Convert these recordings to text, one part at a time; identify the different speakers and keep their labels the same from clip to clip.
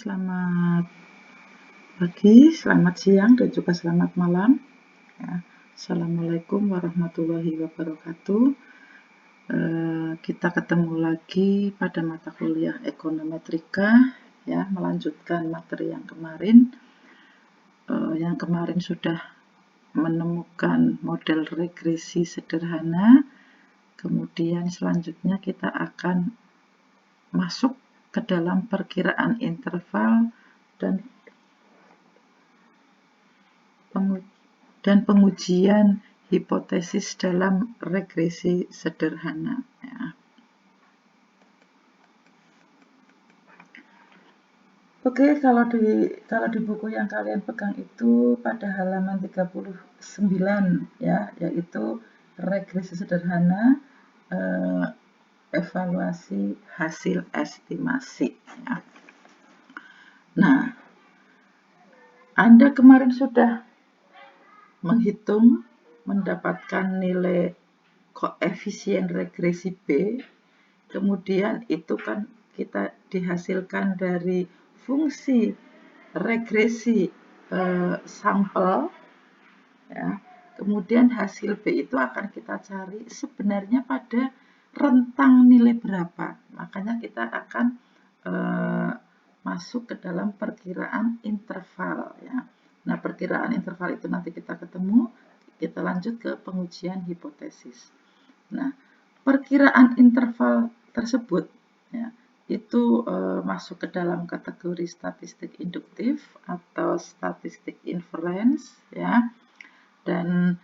Speaker 1: selamat pagi, selamat siang, dan juga selamat malam. Ya. Assalamualaikum warahmatullahi wabarakatuh. Kita ketemu lagi pada mata kuliah ekonometrika, ya, melanjutkan materi yang kemarin. Yang kemarin sudah menemukan model regresi sederhana. Kemudian selanjutnya kita akan masuk ke dalam perkiraan interval dan pengujian hipotesis dalam regresi sederhana. Ya. Oke, kalau di buku yang kalian pegang itu pada halaman 39 ya, yaitu regresi sederhana, evaluasi hasil estimasi. Ya. Nah, Anda kemarin sudah menghitung mendapatkan nilai koefisien regresi B, kemudian itu kan kita dihasilkan dari fungsi regresi sampel, ya. Kemudian hasil B itu akan kita cari sebenarnya pada rentang nilai berapa. Makanya kita akan masuk ke dalam perkiraan interval, ya. Nah, perkiraan interval itu nanti kita ketemu, kita lanjut ke pengujian hipotesis. Nah, perkiraan interval tersebut, ya, itu masuk ke dalam kategori statistik induktif atau statistik inference, ya, dan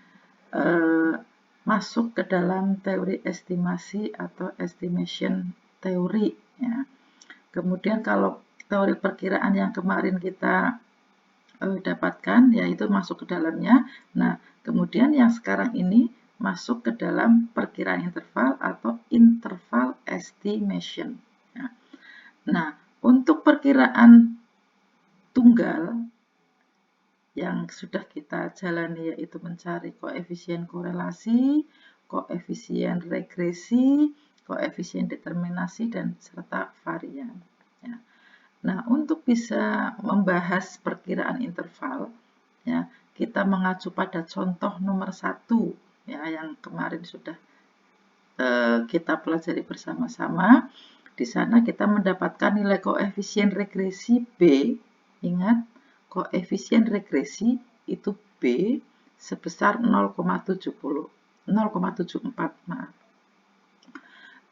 Speaker 1: masuk ke dalam teori estimasi atau estimation teori, ya. Kemudian kalau teori perkiraan yang kemarin kita dapatkan, yaitu masuk ke dalamnya. Nah, kemudian yang sekarang ini masuk ke dalam perkiraan interval atau interval estimation. Nah, untuk perkiraan tunggal yang sudah kita jalani, yaitu mencari koefisien korelasi, koefisien regresi, koefisien determinasi, dan serta varian. Ya. Nah, untuk bisa membahas perkiraan interval, ya, kita mengacu pada contoh nomor 1, ya, yang kemarin sudah kita pelajari bersama-sama. Di sana kita mendapatkan nilai koefisien regresi B. Ingat, koefisien regresi itu B sebesar 0,74. Maaf.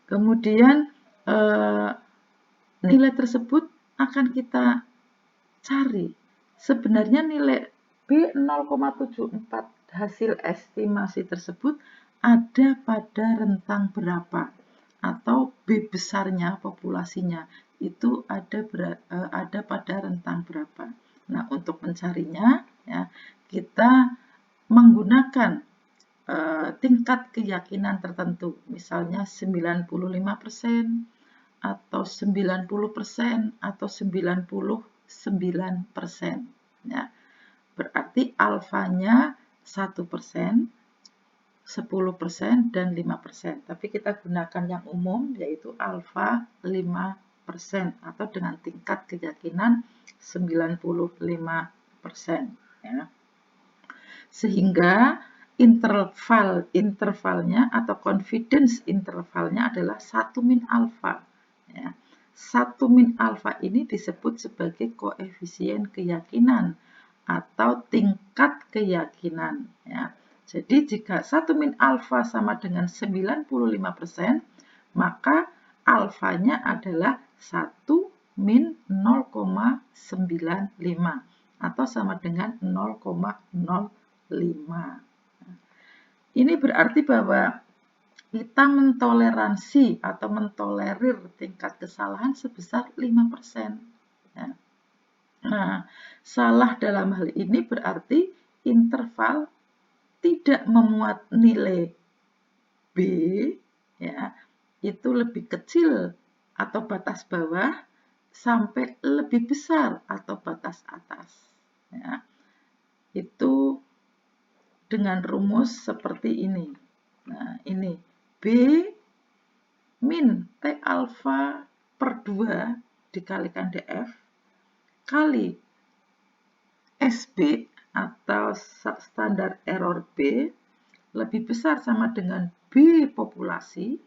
Speaker 1: Kemudian nilai tersebut akan kita cari. Sebenarnya nilai B 0,74 hasil estimasi tersebut ada pada rentang berapa, atau B besarnya populasinya itu ada pada rentang berapa. Nah, untuk mencarinya, ya, kita menggunakan tingkat keyakinan tertentu, misalnya 95%, atau 90%, atau 99%. Ya. Berarti alfanya 1%, 10%, dan 5%. Tapi kita gunakan yang umum, yaitu alfa 5%, atau dengan tingkat keyakinan 95%. Ya. Sehingga intervalnya atau confidence intervalnya adalah 1 min alfa. Ya. 1 min alfa ini disebut sebagai koefisien keyakinan atau tingkat keyakinan. Ya. Jadi jika 1 min alfa sama dengan 95%, maka alfanya adalah 1 min 0,95 atau sama dengan 0,05. Ini berarti bahwa kita mentoleransi atau mentolerir tingkat kesalahan sebesar 5%. Ya. Nah, salah dalam hal ini berarti interval tidak memuat nilai B, ya, itu lebih kecil atau batas bawah sampai lebih besar atau batas atas. Ya. Itu dengan rumus seperti ini. Nah, ini B min T alfa per 2 dikalikan DF kali SB atau standar error B lebih besar sama dengan B populasi,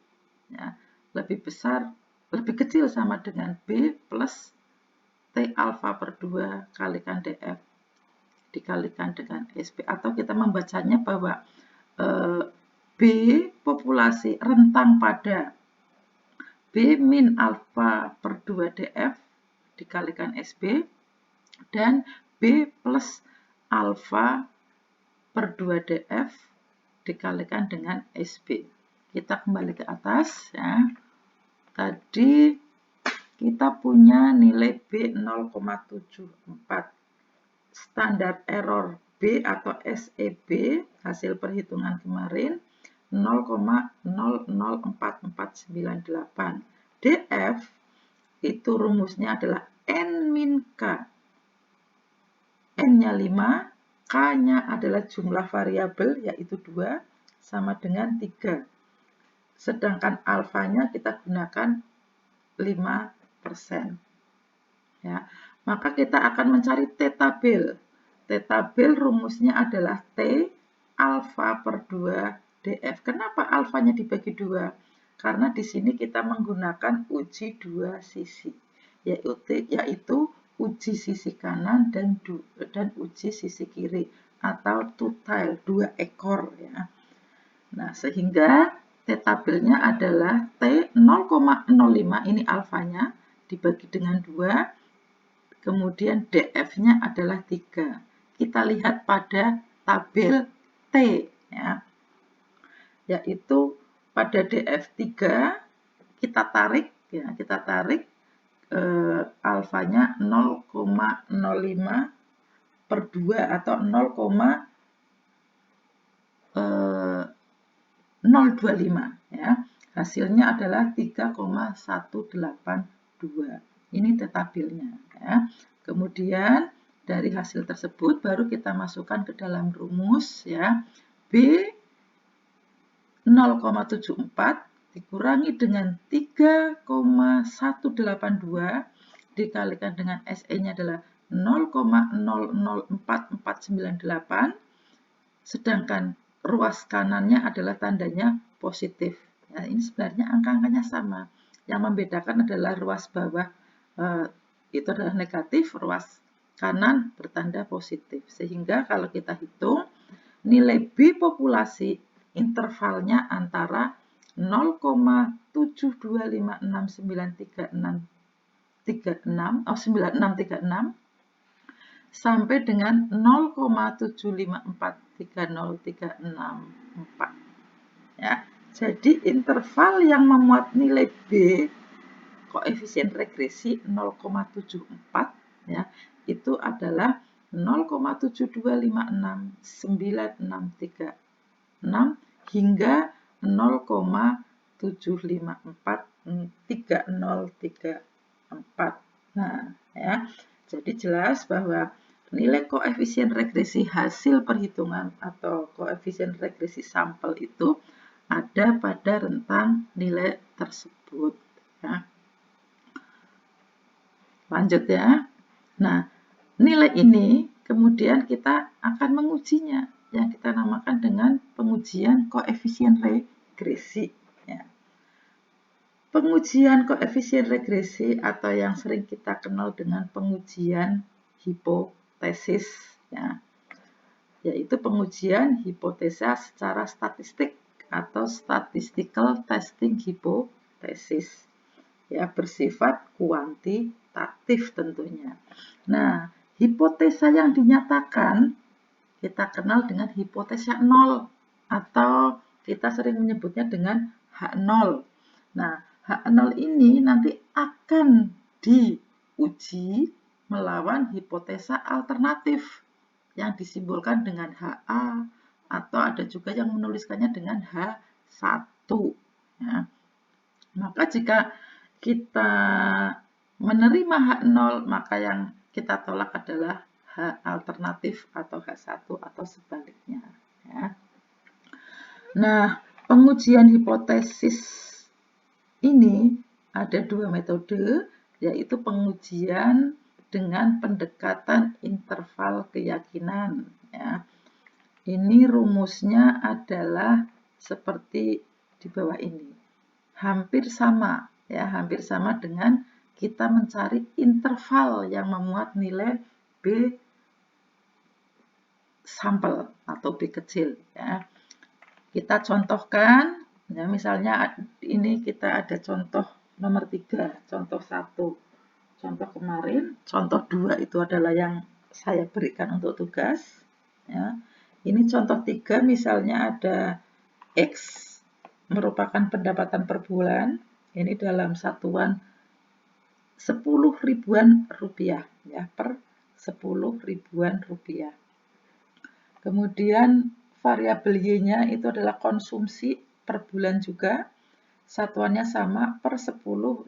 Speaker 1: ya, lebih kecil sama dengan B plus T alfa per 2 kalikan DF dikalikan dengan SB, atau kita membacanya bahwa B populasi rentang pada B min alfa per 2 DF dikalikan SB dan B plus alfa per 2 DF dikalikan dengan SB. Kita kembali ke atas ya. Tadi kita punya nilai B 0,74. Standar error B atau SEB hasil perhitungan kemarin 0,004498. DF itu rumusnya adalah N min K. N-nya 5, K-nya adalah jumlah variabel yaitu 2 sama dengan 3. Sedangkan alfanya kita gunakan 5%. Ya. Maka kita akan mencari T-tabel. T-tabel rumusnya adalah T alfa per 2 DF. Kenapa alfanya dibagi 2? Karena di sini kita menggunakan uji 2 sisi, yaitu uji sisi kanan dan uji sisi kiri atau two tail, 2 ekor ya. Nah, sehingga T-tabelnya adalah T 0,05, ini alfanya dibagi dengan 2. Kemudian DF-nya adalah 3. Kita lihat pada tabel T, ya. Yaitu pada DF 3, kita tarik alfanya 0,05 per 2 atau 0,025. Ya. Hasilnya adalah 3,182. Ini T-tabelnya. Ya. Kemudian dari hasil tersebut baru kita masukkan ke dalam rumus ya. B 0,74 dikurangi dengan 3,182 dikalikan dengan SE-nya adalah 0,004498, sedangkan ruas kanannya adalah tandanya positif. Nah, ini sebenarnya angka-angkanya sama. Yang membedakan adalah ruas bawah itu adalah negatif, ruas kanan bertanda positif. Sehingga kalau kita hitung, nilai B populasi intervalnya antara 0,7256936 sampai dengan 0,7543034. Ya, jadi interval yang memuat nilai B koefisien regresi 0,74 ya, itu adalah 0,7256936 hingga 0,7543034. Nah, ya. Jadi jelas bahwa nilai koefisien regresi hasil perhitungan atau koefisien regresi sampel itu ada pada rentang nilai tersebut ya. Lanjut ya. Nah, nilai ini kemudian kita akan mengujinya, yang kita namakan dengan pengujian koefisien regresi. Ya. Pengujian koefisien regresi atau yang sering kita kenal dengan pengujian hipotesis, ya, yaitu pengujian hipotesa secara statistik atau statistical testing hypothesis, ya, bersifat kuantitatif tentunya. Nah, hipotesa yang dinyatakan kita kenal dengan hipotesa 0 atau kita sering menyebutnya dengan H0. Nah, H0 ini nanti akan diuji melawan hipotesa alternatif yang disimbolkan dengan HA atau ada juga yang menuliskannya dengan H1. Ya. Maka jika kita menerima H0, maka yang kita tolak adalah H alternatif atau H1 atau sebaliknya. Ya. Nah, pengujian hipotesis ini ada 2 metode, yaitu pengujian dengan pendekatan interval keyakinan. Ya. Ini rumusnya adalah seperti di bawah ini. Hampir sama, ya, hampir sama dengan kita mencari interval yang memuat nilai B sampel atau B kecil. Ya. Kita contohkan, ya, misalnya ini kita ada contoh nomor 3, contoh 1. Contoh kemarin, contoh 2 itu adalah yang saya berikan untuk tugas. Ya. Ini contoh 3, misalnya ada X merupakan pendapatan per bulan. Ini dalam satuan 10 ribuan rupiah, ya, per 10 ribuan rupiah. Kemudian variabel Y-nya itu adalah konsumsi per bulan juga. Satuannya sama per 10.000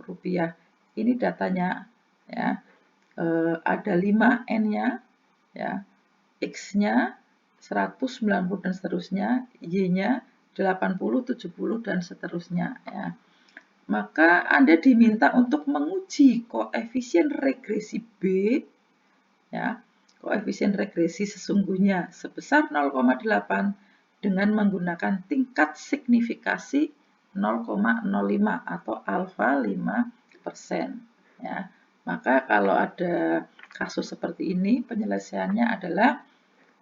Speaker 1: rupiah. Ini datanya, ya. Ada 5 N-nya, ya. X-nya 190 dan seterusnya, Y-nya 80, 70 dan seterusnya, ya. Maka Anda diminta untuk menguji koefisien regresi B, ya. Koefisien regresi sesungguhnya sebesar 0,8 dengan menggunakan tingkat signifikasi 0,05 atau alfa 5%. Ya. Maka kalau ada kasus seperti ini, penyelesaiannya adalah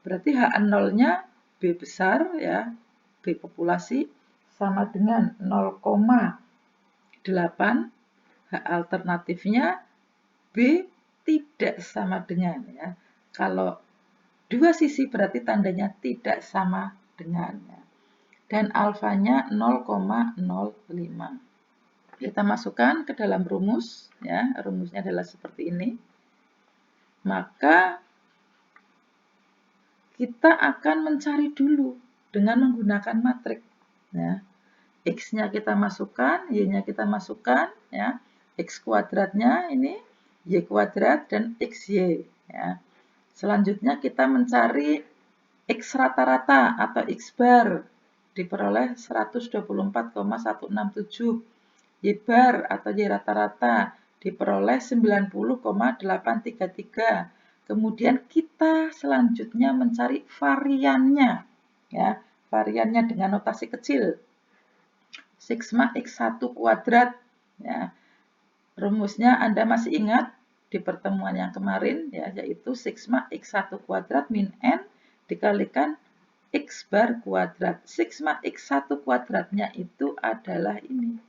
Speaker 1: berarti HN0-nya B besar, ya, B populasi sama dengan 0,8, H alternatifnya B tidak sama dengan, ya. Kalau dua sisi berarti tandanya tidak sama dengan, ya. Dan alfanya 0,05. Kita masukkan ke dalam rumus, ya. Rumusnya adalah seperti ini. Maka kita akan mencari dulu dengan menggunakan matrik, ya. X-nya kita masukkan, Y-nya kita masukkan, ya. X kuadratnya ini Y kuadrat dan XY, ya. Selanjutnya kita mencari X rata-rata atau X bar diperoleh 124,167. Y bar atau Y rata-rata diperoleh 90,833. Kemudian kita selanjutnya mencari variannya, ya. Variannya dengan notasi kecil. Sigma X1 kuadrat, ya. Rumusnya Anda masih ingat di pertemuan yang kemarin, ya, yaitu sigma X1 kuadrat min N dikalikan X bar kuadrat. Sigma X1 kuadratnya itu adalah ini.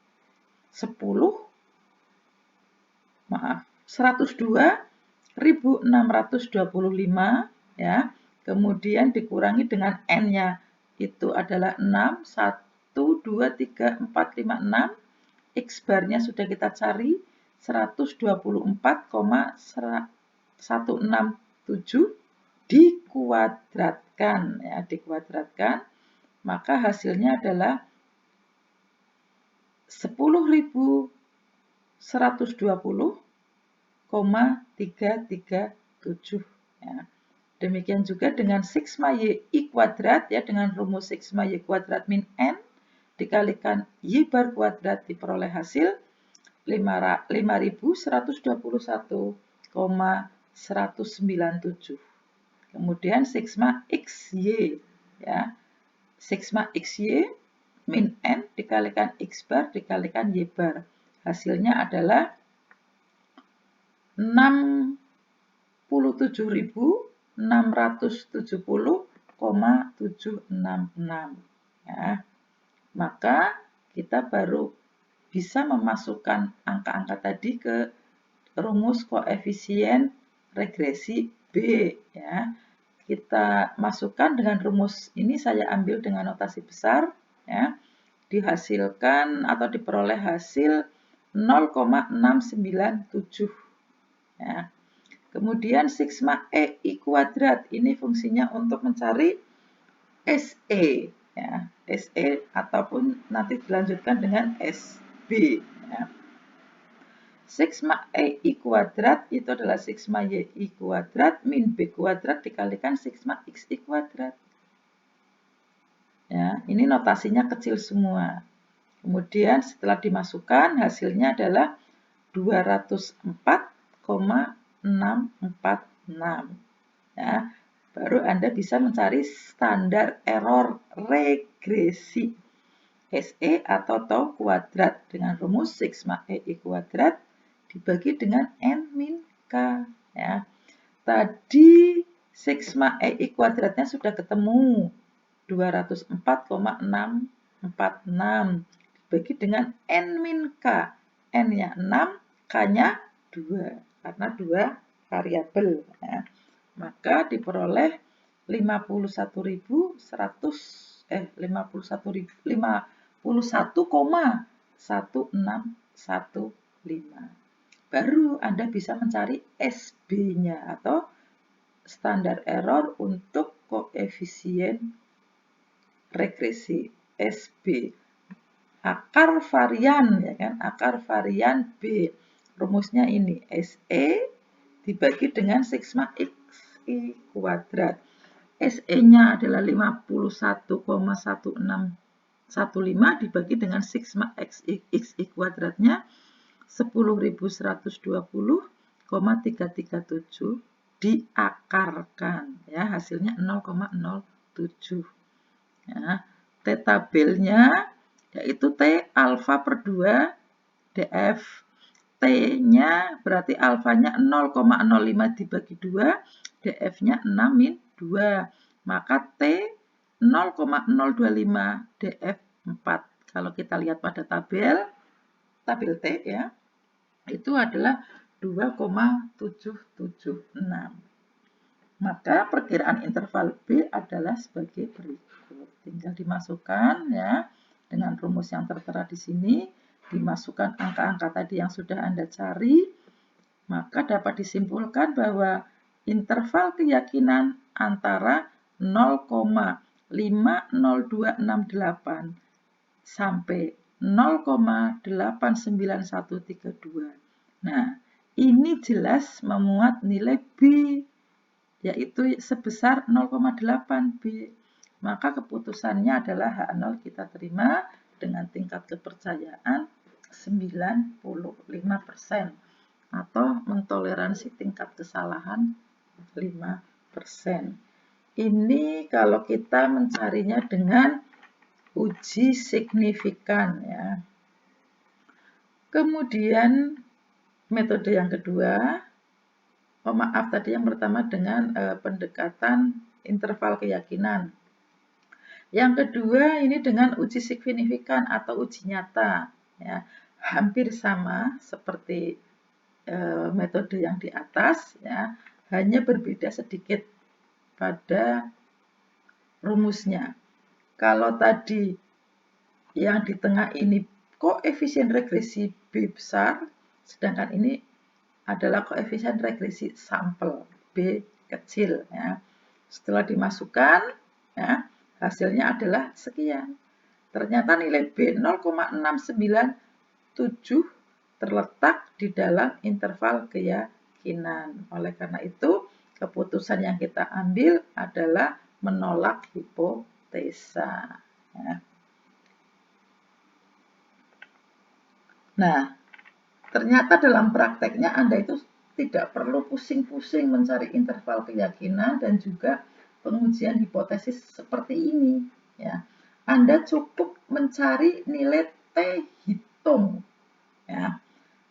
Speaker 1: 102.625, ya. Kemudian dikurangi dengan N-nya itu adalah 6, 1, 2, 3, 4, 5, 6. X barnya sudah kita cari 124,167 dikuadratkan, ya, dikuadratkan, maka hasilnya adalah 10.120,337, ya. Demikian juga dengan sigma Y I kuadrat, ya, dengan rumus sigma Y kuadrat min N dikalikan Y bar kuadrat diperoleh hasil 5.121,197. Kemudian sigma XY, ya. Sigma XY min N dikalikan X bar dikalikan Y bar. Hasilnya adalah 67.670,766, ya. Maka kita baru bisa memasukkan angka-angka tadi ke rumus koefisien regresi B, ya. Kita masukkan dengan rumus ini, saya ambil dengan notasi besar, ya. Dihasilkan atau diperoleh hasil 0,697, ya. Kemudian sigma E I kuadrat ini fungsinya untuk mencari SE, ya. SE ataupun nanti dilanjutkan dengan SB, ya. Sigma E I kuadrat itu adalah sigma Y I kuadrat min B kuadrat dikalikan sigma X I kuadrat. Ya, ini notasinya kecil semua. Kemudian setelah dimasukkan hasilnya adalah 204,2 646. Ya, baru Anda bisa mencari standar error regresi SE atau tau kuadrat dengan rumus sigma EI kuadrat dibagi dengan N-K. Ya. Tadi sigma EI kuadratnya sudah ketemu, 204,646 dibagi dengan N-K. N-nya 6, K-nya 2, karena 2 variabel. Ya. Maka diperoleh 51,1615. Baru Anda bisa mencari SB-nya atau standar error untuk koefisien regresi SB. Akar varian, ya kan? Akar varian B. Rumusnya ini SE dibagi dengan sigma XI kuadrat. SE-nya adalah 51,1615 dibagi dengan sigma XI kuadratnya 10.120,337 diakarkan. Ya, hasilnya 0,07. Ya, T tabelnya yaitu T alfa per 2 DF. T-nya berarti alfanya 0,05 dibagi 2, DF-nya 6 min 2. Maka T 0,025 DF 4. Kalau kita lihat pada tabel T ya, itu adalah 2,776. Maka perkiraan interval B adalah sebagai berikut. Tinggal dimasukkan ya dengan rumus yang tertera di sini, dimasukkan angka-angka tadi yang sudah Anda cari, maka dapat disimpulkan bahwa interval keyakinan antara 0,50268 sampai 0,89132. Nah, ini jelas memuat nilai B, yaitu sebesar 0,8 B. Maka keputusannya adalah H0 kita terima dengan tingkat kepercayaan 95% atau mentoleransi tingkat kesalahan 5%. Ini kalau kita mencarinya dengan uji signifikan ya. Kemudian metode yang kedua, tadi yang pertama dengan pendekatan interval keyakinan. Yang kedua ini dengan uji signifikan atau uji nyata ya. Hampir sama seperti metode yang di atas ya, hanya berbeda sedikit pada rumusnya. Kalau tadi yang di tengah ini koefisien regresi B besar, sedangkan ini adalah koefisien regresi sampel B kecil ya. Setelah dimasukkan ya, hasilnya adalah sekian. Ternyata nilai B 0,697 terletak di dalam interval keyakinan. Oleh karena itu, keputusan yang kita ambil adalah menolak hipotesa. Ya. Nah, ternyata dalam prakteknya Anda itu tidak perlu pusing-pusing mencari interval keyakinan dan juga pengujian hipotesis seperti ini. Ya. Anda cukup mencari nilai T hitung. Ya.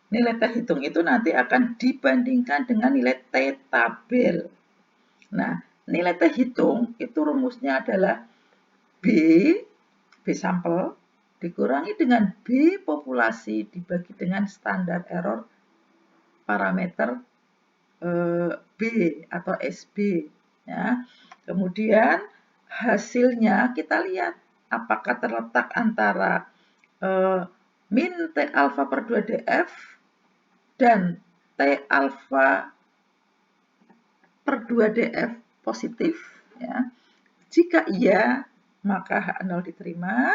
Speaker 1: Nilai T hitung itu nanti akan dibandingkan dengan nilai T tabel. Nah, nilai T hitung itu rumusnya adalah B sampel, dikurangi dengan B populasi dibagi dengan standar error parameter B atau SB. Ya. Kemudian hasilnya kita lihat apakah terletak antara min T alfa per 2 DF dan T alfa per 2 DF positif. Ya. Jika iya, maka H0 diterima,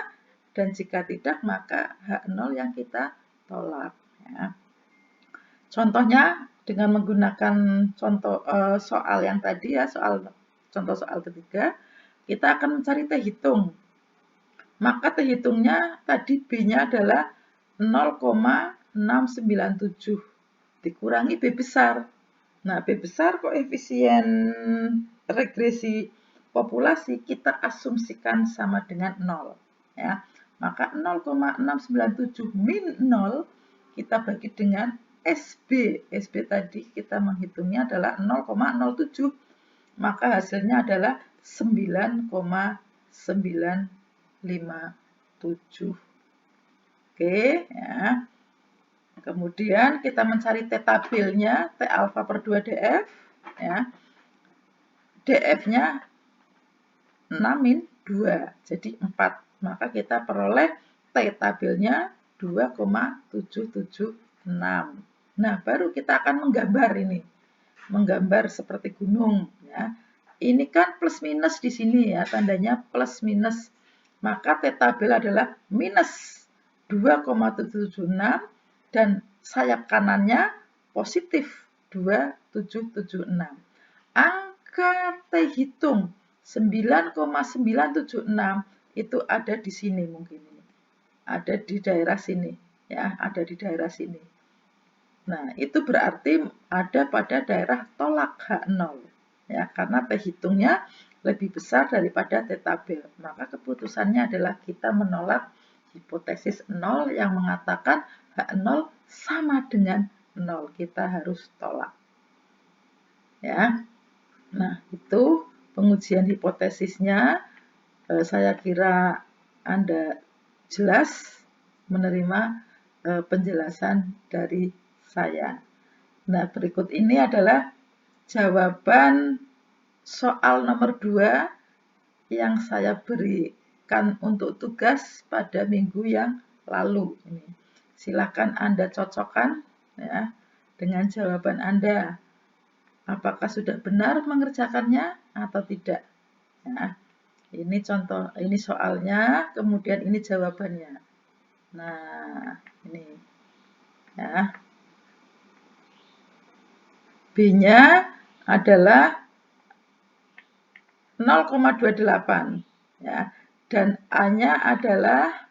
Speaker 1: dan jika tidak, maka H0 yang kita tolak. Ya. Contohnya dengan menggunakan contoh soal yang tadi ya, contoh soal ketiga, kita akan mencari T hitung. Maka T hitungnya tadi B-nya adalah 0,697 dikurangi B besar Nah, B besar koefisien regresi populasi kita asumsikan sama dengan 0. Ya. Maka 0,697 min 0 kita bagi dengan SB. SB tadi kita menghitungnya adalah 0,07. Maka hasilnya adalah 9,957. Oke, ya. Kemudian kita mencari T tabelnya, T alfa per 2 DF. Ya. DF-nya 6 min 2, jadi 4. Maka kita peroleh T tabelnya 2,776. Nah, baru kita akan menggambar ini. Menggambar seperti gunung. Ya. Ini kan plus minus di sini ya, tandanya plus minus. Maka T tabel adalah minus 2,776 dan sayap kanannya positif 2776. Angka T hitung 9,976 itu ada di sini mungkin ini. Ada di daerah sini ya, ada di daerah sini. Nah, itu berarti ada pada daerah tolak H0 ya, karena T hitungnya lebih besar daripada T tabel. Maka keputusannya adalah kita menolak hipotesis 0 yang mengatakan H0 sama dengan 0. Kita harus tolak. Ya. Nah, itu pengujian hipotesisnya. Saya kira Anda jelas menerima penjelasan dari saya. Nah, berikut ini adalah jawaban soal nomor 2 yang saya berikan untuk tugas pada minggu yang lalu. Ini. Silakan Anda cocokkan ya, dengan jawaban Anda. Apakah sudah benar mengerjakannya atau tidak? Ya. Ini contoh, ini soalnya, kemudian ini jawabannya. Nah, ini ya. B-nya adalah 0,28 ya, dan A-nya adalah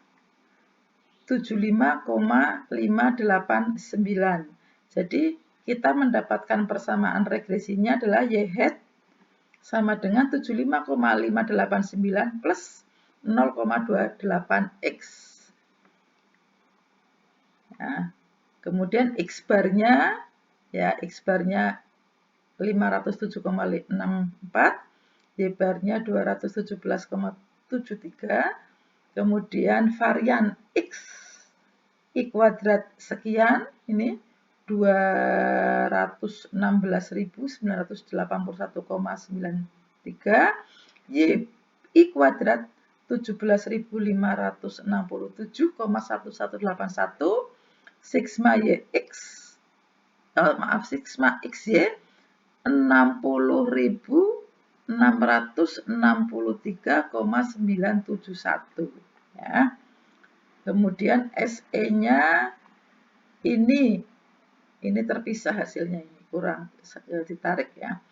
Speaker 1: 75,589. Jadi kita mendapatkan persamaan regresinya adalah Y hat sama dengan 75,589 plus 0,28X. Ya. Kemudian X barnya, ya X barnya 507,64, Y barnya 217,73, kemudian varian X I kuadrat sekian, ini 216.981,93, Y I kuadrat 17.567,1181, sigma YX, sigma XY 60.663,971 ya. Kemudian SE-nya ini terpisah hasilnya, ini kurang ditarik ya.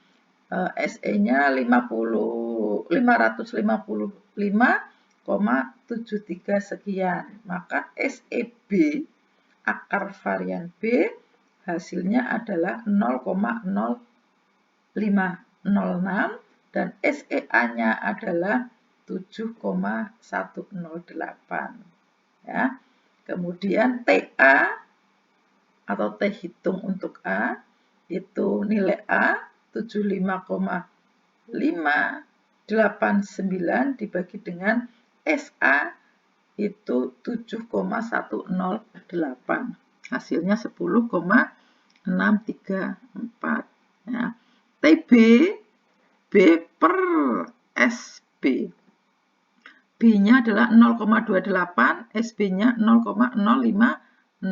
Speaker 1: SE-nya 555,73 sekian. Maka SEB akar varian B hasilnya adalah 0,0506 dan SEA-nya adalah 7,108 ya. Kemudian TA atau T hitung untuk A itu nilai A 75,589 dibagi dengan SA itu 7,108. Hasilnya 10,634 ya. TB B per SB. B-nya adalah 0,28, SB-nya 0,0506.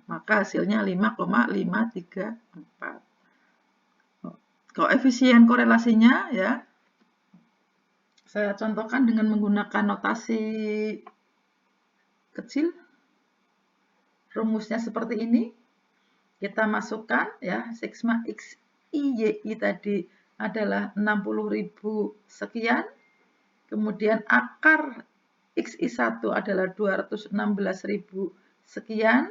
Speaker 1: Maka hasilnya 5,534. Koefisien korelasinya ya, saya contohkan dengan menggunakan notasi kecil. Rumusnya seperti ini. Kita masukkan ya, sigma X I Y I tadi adalah 60.000 sekian. Kemudian akar XI1 adalah 216.000 sekian.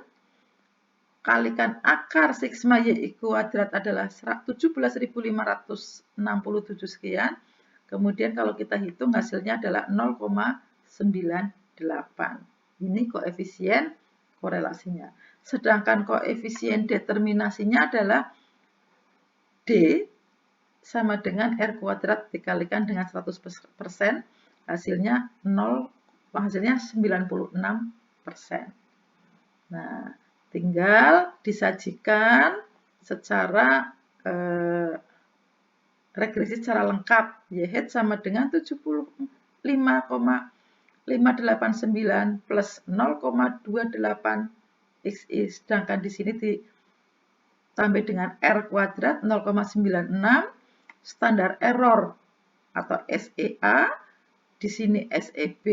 Speaker 1: kalikan akar sigma Y kuadrat adalah 17.567 sekian. Kemudian kalau kita hitung hasilnya adalah 0,98. Ini koefisien korelasinya. Sedangkan koefisien determinasinya adalah D sama dengan R kuadrat dikalikan dengan 100%, hasilnya 96%. Nah, tinggal disajikan secara regresi secara lengkap. YH sama dengan 75,589 plus 0,28 XI. Sedangkan di sini ditambah dengan R kuadrat 0,96. Standar error atau SEA. Di sini SEB.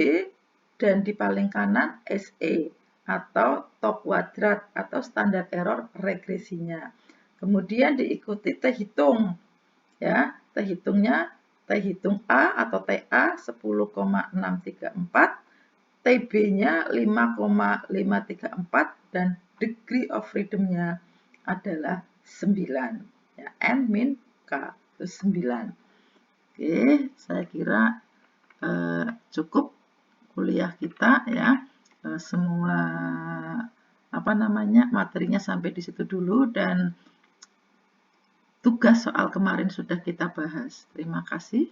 Speaker 1: Dan di paling kanan SE. Atau top kuadrat atau standar error regresinya. Kemudian diikuti T hitung. Ya, T hitungnya T hitung A atau TA 10,634, TB-nya 5,534 dan degree of freedom-nya adalah 9. Ya, N min K itu 9. Oke, saya kira cukup kuliah kita ya. Semua materinya sampai di situ dulu dan tugas soal kemarin sudah kita bahas. Terima kasih.